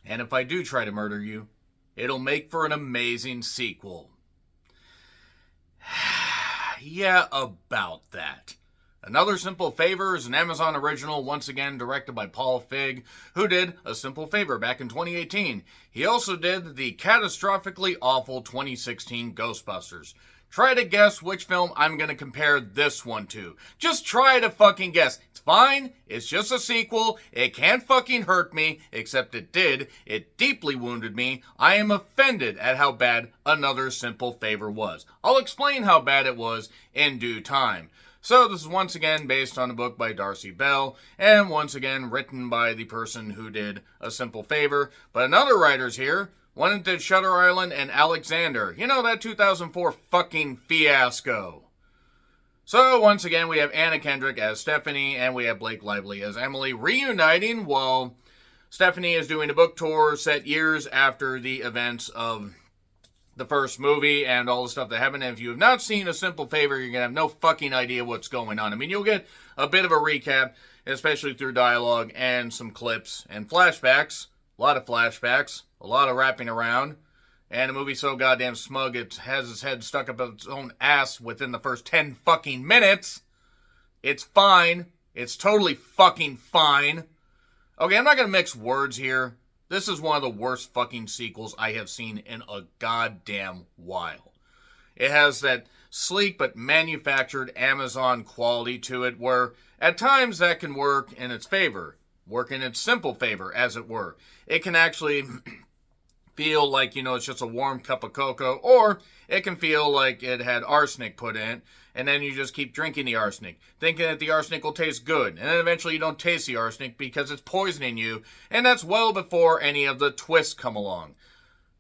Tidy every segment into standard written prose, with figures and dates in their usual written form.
And if I do try to murder you, it'll make for an amazing sequel. Yeah, about that. Another Simple Favor is an Amazon original, once again directed by Paul Feig, who did A Simple Favor back in 2018. He also did the catastrophically awful 2016 Ghostbusters. Try to guess which film I'm going to compare this one to. Just try to fucking guess. It's fine. It's just a sequel. It can't fucking hurt me, except it did. It deeply wounded me. I am offended at how bad Another Simple Favor was. I'll explain how bad it was in due time. So this is once again based on a book by Darcy Bell, and once again written by the person who did A Simple Favor. But another writer's here. One that did Shutter Island and Alexander. You know, that 2004 fucking fiasco. So, once again, we have Anna Kendrick as Stephanie, and we have Blake Lively as Emily, reuniting while Stephanie is doing a book tour set years after the events of the first movie and all the stuff that happened. And if you have not seen A Simple Favor, you're going to have no fucking idea what's going on. I mean, you'll get a bit of a recap, especially through dialogue and some clips and flashbacks. A lot of flashbacks. A lot of wrapping around, and a movie so goddamn smug it has its head stuck up its own ass within the first 10 fucking minutes. It's fine. It's totally fucking fine. Okay, I'm not gonna mix words here. This is one of the worst fucking sequels I have seen in a goddamn while. It has that sleek but manufactured Amazon quality to it where at times that can work in its favor. Work in its simple favor, as it were. It can actually feel like, you know, it's just a warm cup of cocoa, or it can feel like it had arsenic put in it, and then you just keep drinking the arsenic, thinking that the arsenic will taste good, and then eventually you don't taste the arsenic because it's poisoning you, and that's well before any of the twists come along.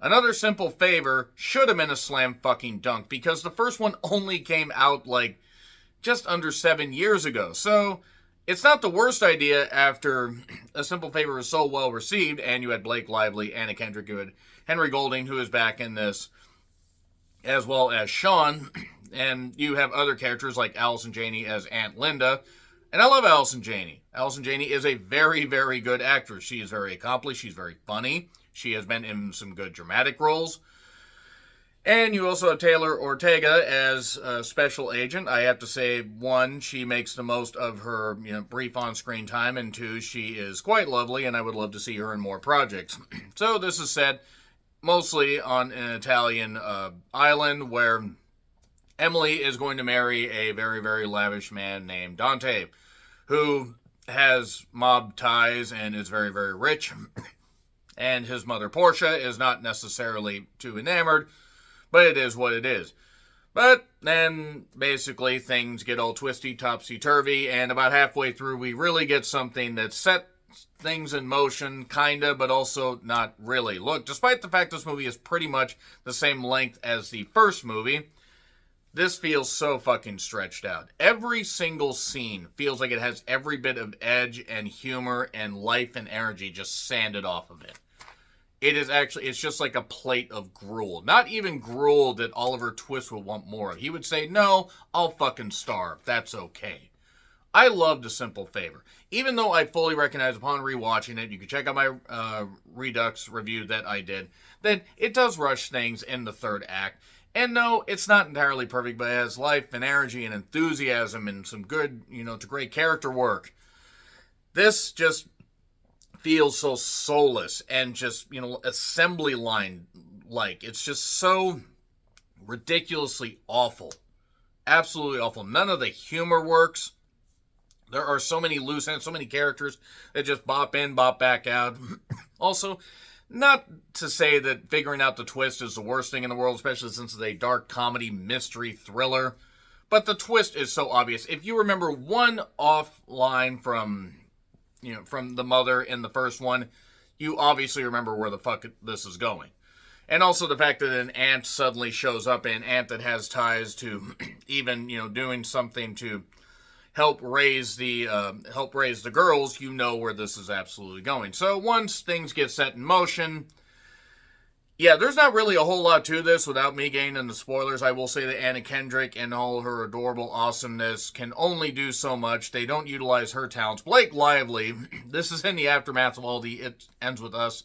Another Simple Favor should have been a slam fucking dunk, because the first one only came out like just under 7 years ago, so it's not the worst idea after A Simple Favor was so well received, and you had Blake Lively, Anna Kendrick, you had Henry Golding, who is back in this, as well as Sean, and you have other characters like Allison Janney as Aunt Linda, and I love Allison Janney. Allison Janney is a very, very good actress. She is very accomplished. She's very funny. She has been in some good dramatic roles. And you also have Taylor Ortega as a special agent. I have to say, one, she makes the most of her, brief on-screen time, and two, she is quite lovely, and I would love to see her in more projects. So this is set mostly on an Italian island where Emily is going to marry a very, very lavish man named Dante, who has mob ties and is very, very rich. And his mother, Portia, is not necessarily too enamored, but it is what it is. But then, basically, things get all twisty, topsy-turvy, and about halfway through, we really get something that sets things in motion, kinda, but also not really. Look, despite the fact this movie is pretty much the same length as the first movie, this feels so fucking stretched out. Every single scene feels like it has every bit of edge and humor and life and energy just sanded off of it. It's just like a plate of gruel. Not even gruel that Oliver Twist would want more of. He would say, no, I'll fucking starve. That's okay. I loved A Simple Favor. Even though I fully recognize upon rewatching it, you can check out my Redux review that I did, that it does rush things in the third act. And no, it's not entirely perfect, but it has life and energy and enthusiasm and some good, to great character work. This just feels so soulless and just, assembly line like. It's just so ridiculously awful. Absolutely awful. None of the humor works. There are so many loose ends, so many characters that just bop in, bop back out. Also, not to say that figuring out the twist is the worst thing in the world, especially since it's a dark comedy mystery thriller. But the twist is so obvious. If you remember one off line from the mother in the first one, you obviously remember where the fuck this is going. And also the fact that an aunt suddenly shows up, an aunt that has ties to even, doing something to help raise the girls, you know where this is absolutely going. So once things get set in motion, yeah, there's not really a whole lot to this without me getting into spoilers. I will say that Anna Kendrick and all her adorable awesomeness can only do so much. They don't utilize her talents. Blake Lively, this is in the aftermath of all the It Ends With Us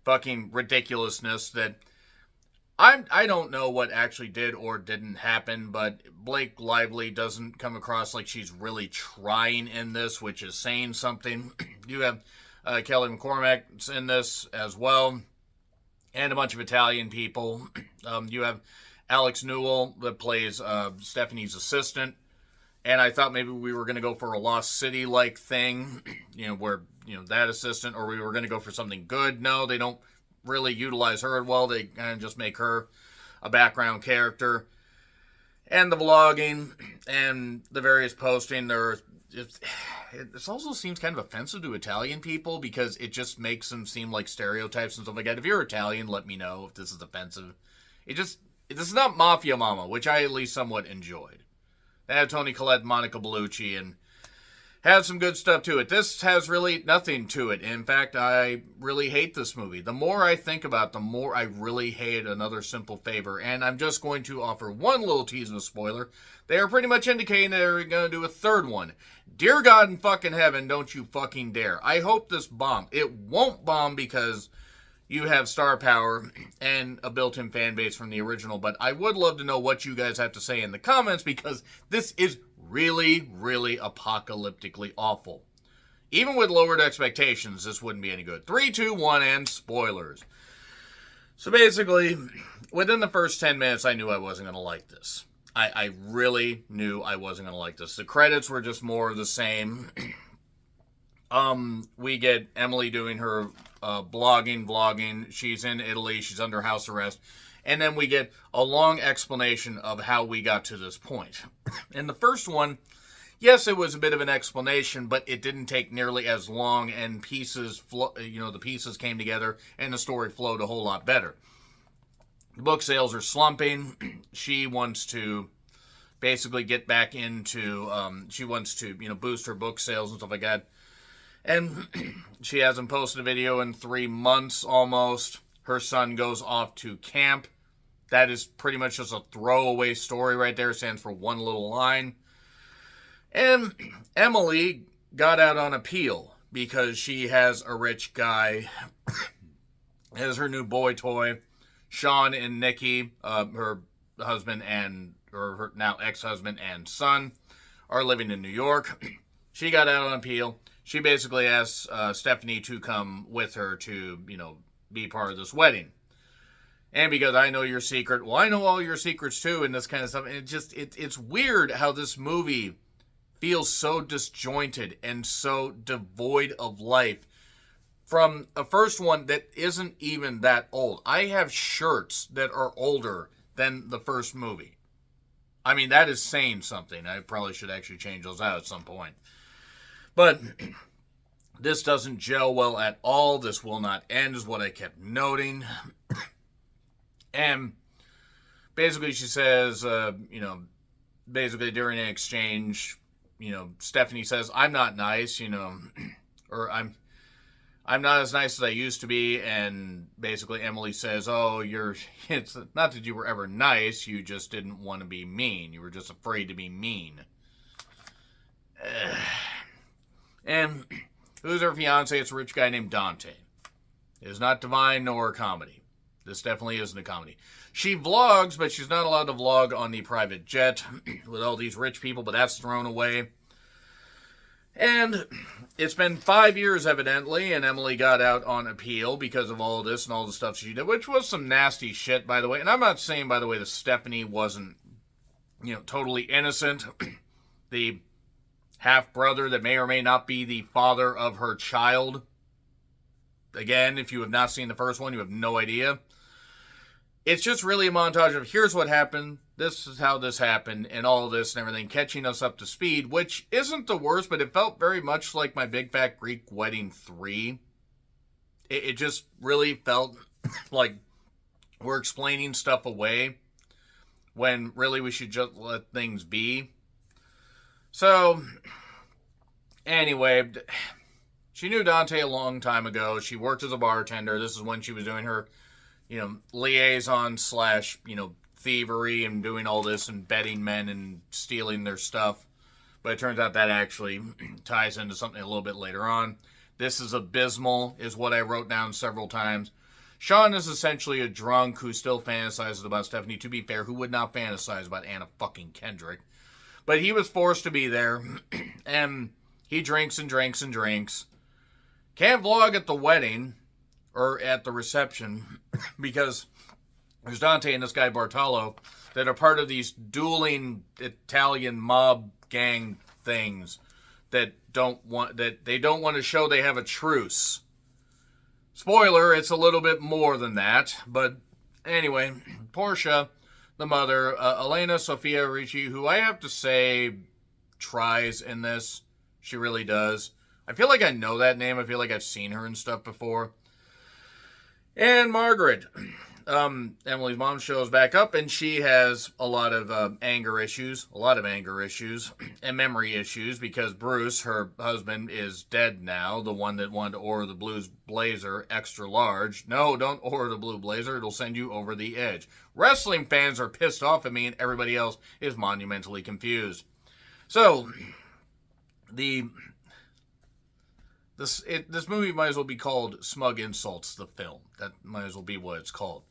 fucking ridiculousness that I don't know what actually did or didn't happen, but Blake Lively doesn't come across like she's really trying in this, which is saying something. You have Kelly McCormack's in this as well, and a bunch of Italian people. You have Alex Newell that plays Stephanie's assistant, and I thought maybe we were going to go for a Lost City-like thing, where, that assistant, or we were going to go for something good. No, they don't really utilize her well. They kind of just make her a background character. And the vlogging and the various posting, it also seems kind of offensive to Italian people because it just makes them seem like stereotypes and stuff like that. If you're Italian, let me know if this is offensive. This is not Mafia Mama, which I at least somewhat enjoyed. They had Toni Collette, Monica Bellucci, and had some good stuff to it. This has really nothing to it. In fact, I really hate this movie. The more I think about it, the more I really hate Another Simple Favor. And I'm just going to offer one little tease of a spoiler. They are pretty much indicating they're going to do a third one. Dear God in fucking heaven, don't you fucking dare. I hope this bombs. It won't bomb because you have star power and a built-in fan base from the original. But I would love to know what you guys have to say in the comments because this is really, really apocalyptically awful. Even with lowered expectations, this wouldn't be any good. 3, 2, 1, and spoilers. So basically, within the first 10 minutes, I knew I wasn't going to like this. I really knew I wasn't going to like this. The credits were just more of the same. We get Emily doing her vlogging. She's in Italy. She's under house arrest. And then we get a long explanation of how we got to this point. In the first one, yes, it was a bit of an explanation, but it didn't take nearly as long, and the pieces came together, and the story flowed a whole lot better. The book sales are slumping. She wants to basically get back into, boost her book sales and stuff like that. And she hasn't posted a video in 3 months almost. Her son goes off to camp. That is pretty much just a throwaway story right there. It stands for one little line. And Emily got out on appeal because she has a rich guy as her new boy toy. Sean and Nikki, her husband or her now ex-husband and son, are living in New York. She got out on appeal. She basically asked Stephanie to come with her to, be part of this wedding. And because I know your secret, well, I know all your secrets too, and this kind of stuff. And it's weird how this movie feels so disjointed and so devoid of life from a first one that isn't even that old. I have shirts that are older than the first movie. I mean, that is saying something. I probably should actually change those out at some point. But this doesn't gel well at all. This will not end, is what I kept noting. And basically she says, basically during an exchange, Stephanie says, I'm not nice, or I'm not as nice as I used to be. And basically Emily says, it's not that you were ever nice. You just didn't want to be mean. You were just afraid to be mean. And who's her fiance? It's a rich guy named Dante. It is not divine nor a comedy. This definitely isn't a comedy. She vlogs, but she's not allowed to vlog on the private jet with all these rich people, but that's thrown away. And it's been 5 years, evidently, and Emily got out on appeal because of all this and all the stuff she did, which was some nasty shit, by the way. And I'm not saying, by the way, that Stephanie wasn't, totally innocent. The half-brother that may or may not be the father of her child. Again, if you have not seen the first one, you have no idea. It's just really a montage of here's what happened, this is how this happened, and all this and everything, catching us up to speed, which isn't the worst, but it felt very much like my Big Fat Greek Wedding 3. It just really felt like we're explaining stuff away when really we should just let things be. So, anyway, she knew Dante a long time ago. She worked as a bartender. This is when she was doing her, liaison / thievery and doing all this and betting men and stealing their stuff. But it turns out that actually ties into something a little bit later on. This is abysmal, is what I wrote down several times. Sean is essentially a drunk who still fantasizes about Stephanie. To be fair, who would not fantasize about Anna fucking Kendrick? But he was forced to be there, and he drinks and drinks and drinks. Can't vlog at the wedding, or at the reception, because there's Dante and this guy Bartolo that are part of these dueling Italian mob gang things that they don't want to show they have a truce. Spoiler, it's a little bit more than that, but anyway, Portia, the mother, Elena Sofia Ricci, who I have to say tries in this. She really does. I feel like I know that name. I feel like I've seen her and stuff before. And Margaret, Emily's mom, shows back up, and she has a lot of anger issues, and memory issues, because Bruce, her husband, is dead now, the one that wanted to order the blue blazer extra large. No, don't order the blue blazer, it'll send you over the edge. Wrestling fans are pissed off at me, and everybody else is monumentally confused. So, this movie might as well be called Smug Insults, the film. That might as well be what it's called.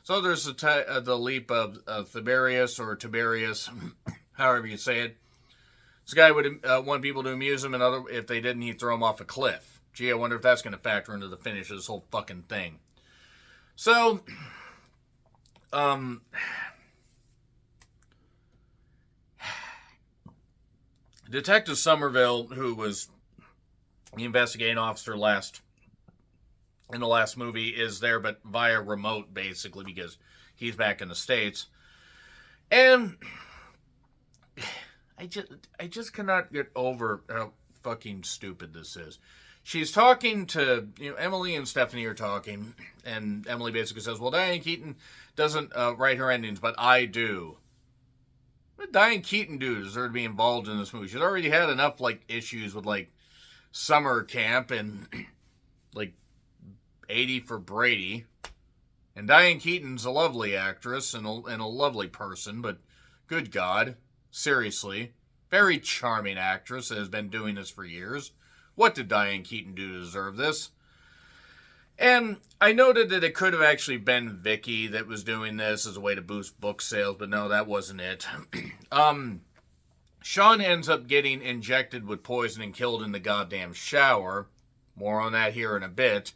So there's the leap of Tiberius, or Tiberius, however you say it. This guy would want people to amuse him, and if they didn't, he'd throw him off a cliff. Gee, I wonder if that's going to factor into the finish of this whole fucking thing. So, Detective Somerville, who was the investigating officer in the last movie, is there, but via remote, basically, because he's back in the States. And I just cannot get over how fucking stupid this is. She's talking to, Emily and Stephanie are talking, and Emily basically says, well, Diane Keaton doesn't write her endings, but I do. What did Diane Keaton do to deserve to be involved in this movie? She's already had enough, issues with, summer camp and, 80 for Brady. And Diane Keaton's a lovely actress and a lovely person, but good God, seriously, very charming actress that has been doing this for years. What did Diane Keaton do to deserve this? And I noted that it could have actually been Vicky that was doing this as a way to boost book sales, but no, that wasn't it. Sean ends up getting injected with poison and killed in the goddamn shower. More on that here in a bit.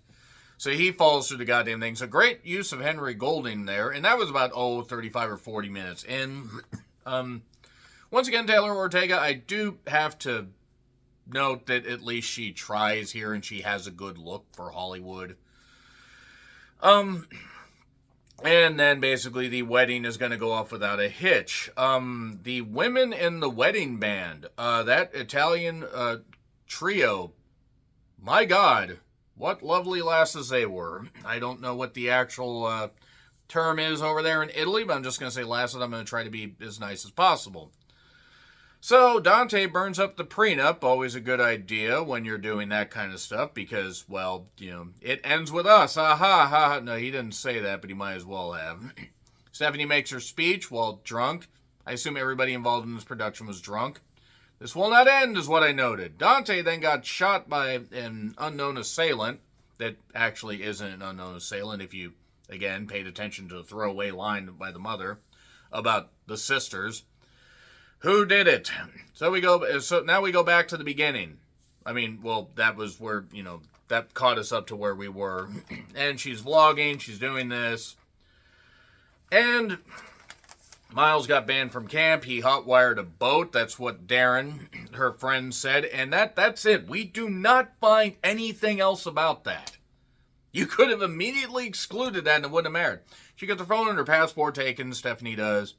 So he falls through the goddamn thing. So great use of Henry Golding there. And that was about, 35 or 40 minutes in. Once again, Taylor Ortega, I do have to note that at least she tries here and she has a good look for Hollywood. And then basically the wedding is going to go off without a hitch. The women in the wedding band, that Italian trio, my God, what lovely lasses they were. I don't know what the actual term is over there in Italy, but I'm just going to say lasses. I'm going to try to be as nice as possible. So Dante burns up the prenup, always a good idea when you're doing that kind of stuff, because, well, it ends with us. Ha. No, he didn't say that, but he might as well have. Stephanie makes her speech while drunk. I assume everybody involved in this production was drunk. This will not end, is what I noted. Dante then got shot by an unknown assailant that actually isn't an unknown assailant if you, again, paid attention to the throwaway line by the mother about the sisters. Who did it? So now we go back to the beginning. I mean, well, that was where, that caught us up to where we were. And she's vlogging, she's doing this. And Miles got banned from camp. He hotwired a boat. That's what Darren, her friend, said. And that's it. We do not find anything else about that. You could have immediately excluded that and it wouldn't have mattered. She got her phone and her passport taken. Stephanie does.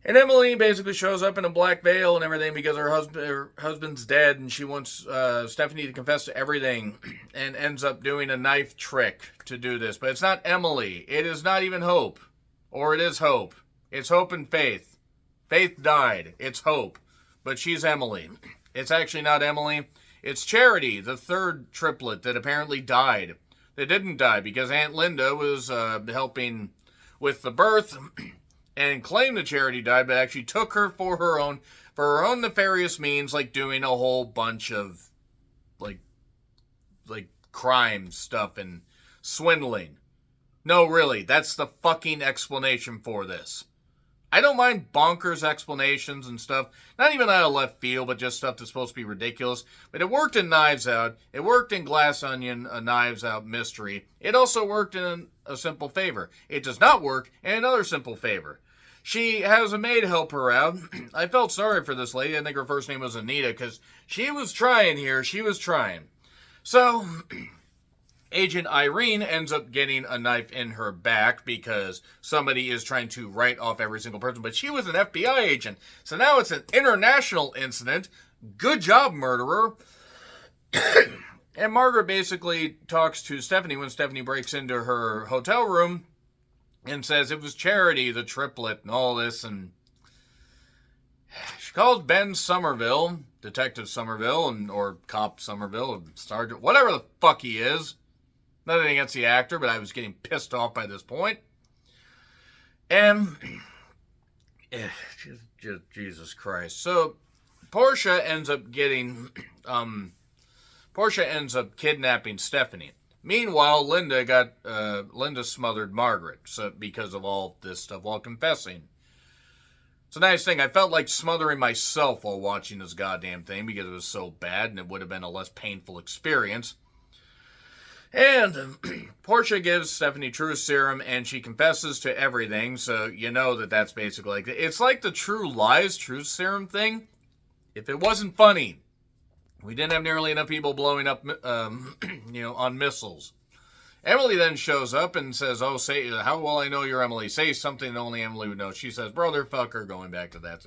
And Emily basically shows up in a black veil and everything because her husband's dead, and she wants Stephanie to confess to everything, and ends up doing a knife trick to do this. But it's not Emily. It is not even Hope. Or it is Hope. It's Hope and Faith. Faith died. It's Hope. But she's Emily. It's actually not Emily. It's Charity, the third triplet that apparently died. They didn't die because Aunt Linda was helping with the birth and claimed that Charity died, but actually took her for her own nefarious means, like doing a whole bunch of like crime stuff and swindling. No, really, that's the fucking explanation for this. I don't mind bonkers explanations and stuff, not even out of left field, but just stuff that's supposed to be ridiculous. But it worked in Knives Out. It worked in Glass Onion, a Knives Out mystery. It also worked in A Simple Favor. It does not work in Another Simple Favor. She has a maid help her out. I felt sorry for this lady. I think her first name was Anita, because she was trying here. She was trying. So Agent Irene ends up getting a knife in her back because somebody is trying to write off every single person. But she was an FBI agent. So now it's an international incident. Good job, murderer. And Margaret basically talks to Stephanie when Stephanie breaks into her hotel room and says it was Charity, the triplet, and all this. And she calls Ben Somerville, Detective Somerville, or Cop Somerville, Sergeant, whatever the fuck he is. Nothing against the actor, but I was getting pissed off by this point. And Jesus Christ. So Portia ends up kidnapping Stephanie. Meanwhile, Linda smothered Margaret because of all this stuff while confessing. It's a nice thing. I felt like smothering myself while watching this goddamn thing because it was so bad and it would have been a less painful experience. And Portia gives Stephanie truth serum, and she confesses to everything, so you know that's basically like... It's like the True Lies truth serum thing. If it wasn't funny, we didn't have nearly enough people blowing up, on missiles. Emily then shows up and says, say, how well I know you're Emily. Say something that only Emily would know. She says, brother, fucker, going back to that.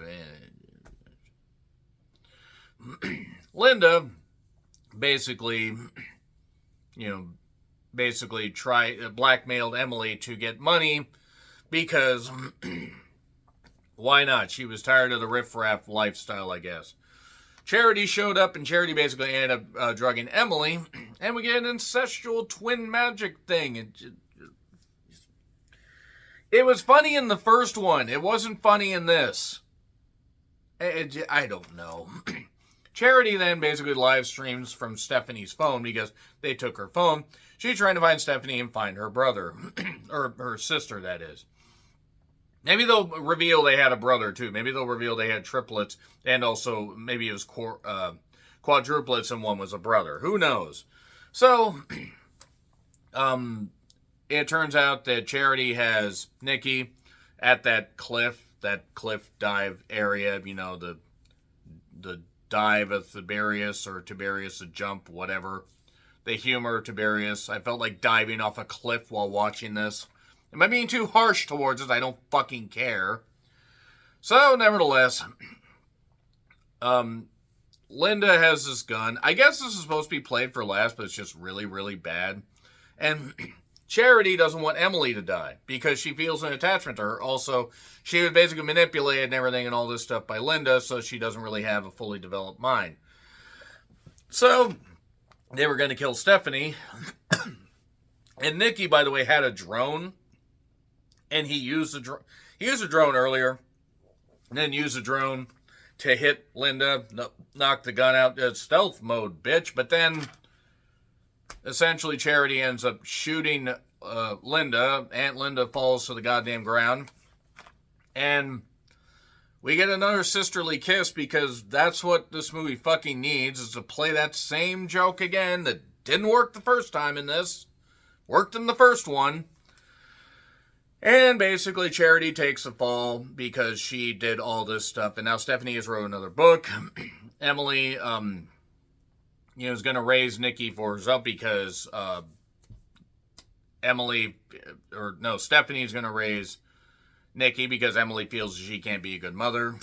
Linda basically blackmailed Emily to get money because why not? She was tired of the riffraff lifestyle, I guess. Charity showed up, and Charity basically ended up drugging Emily, and we get an incestual twin magic thing. It was funny in the first one. It wasn't funny in this. I don't know. Charity then basically live streams from Stephanie's phone because they took her phone. She's trying to find Stephanie and find her brother. Or her sister, that is. Maybe they'll reveal they had a brother, too. Maybe they'll reveal they had triplets. And also, maybe it was quadruplets and one was a brother. Who knows? So, it turns out that Charity has Nikki at that cliff dive area. The dive of Tiberius, or Tiberius a jump, whatever. They humor Tiberius. I felt like diving off a cliff while watching this. Am I being too harsh towards it? I don't fucking care. So, nevertheless, Linda has this gun. I guess this is supposed to be played for laughs, but it's just really, really bad. And Charity doesn't want Emily to die because she feels an attachment to her. Also, she was basically manipulated and everything and all this stuff by Linda, so she doesn't really have a fully developed mind. So, they were going to kill Stephanie. And Nikki, by the way, had a drone. And he used a drone. He used a drone earlier. And then used a drone to hit Linda. Knock the gun out. Stealth mode, bitch. But then, essentially, Charity ends up shooting Linda. Aunt Linda falls to the goddamn ground. And we get another sisterly kiss because that's what this movie fucking needs, is to play that same joke again that didn't work the first time in this. Worked in the first one. And basically Charity takes a fall because she did all this stuff. And now Stephanie has wrote another book. Emily, is going to raise Nikki for herself because Stephanie's going to raise Nikki because Emily feels she can't be a good mother.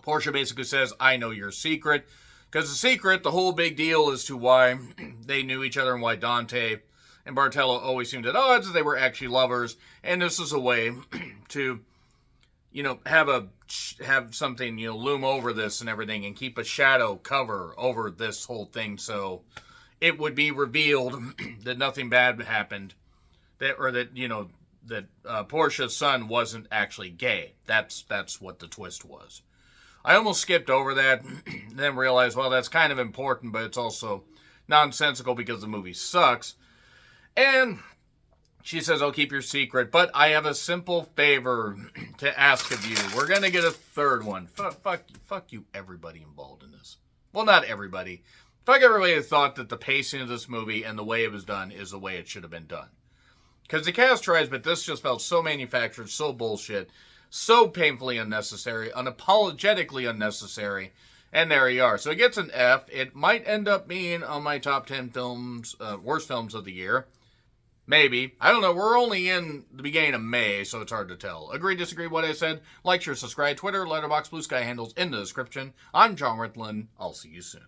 Portia basically says, I know your secret. Because the secret, the whole big deal as to why they knew each other and why Dante and Bartello always seemed at odds, they were actually lovers. And this is a way to, have something, loom over this and everything and keep a shadow cover over this whole thing. So it would be revealed that nothing bad happened. That Portia's son wasn't actually gay. That's what the twist was. I almost skipped over that and then realized, well, that's kind of important, but it's also nonsensical because the movie sucks. And she says, I'll keep your secret, but I have a simple favor to ask of you. We're going to get a third one. Fuck you, everybody involved in this. Well, not everybody. Fuck everybody that thought that the pacing of this movie and the way it was done is the way it should have been done. Because the cast tries, but this just felt so manufactured, so bullshit, so painfully unnecessary, unapologetically unnecessary, and there you are. So it gets an F. It might end up being on my top 10 films, worst films of the year. Maybe. I don't know. We're only in the beginning of May, so it's hard to tell. Agree, disagree what I said? Like, share, subscribe. Twitter, Letterboxd, Blue Sky handles in the description. I'm John Ritland. I'll see you soon.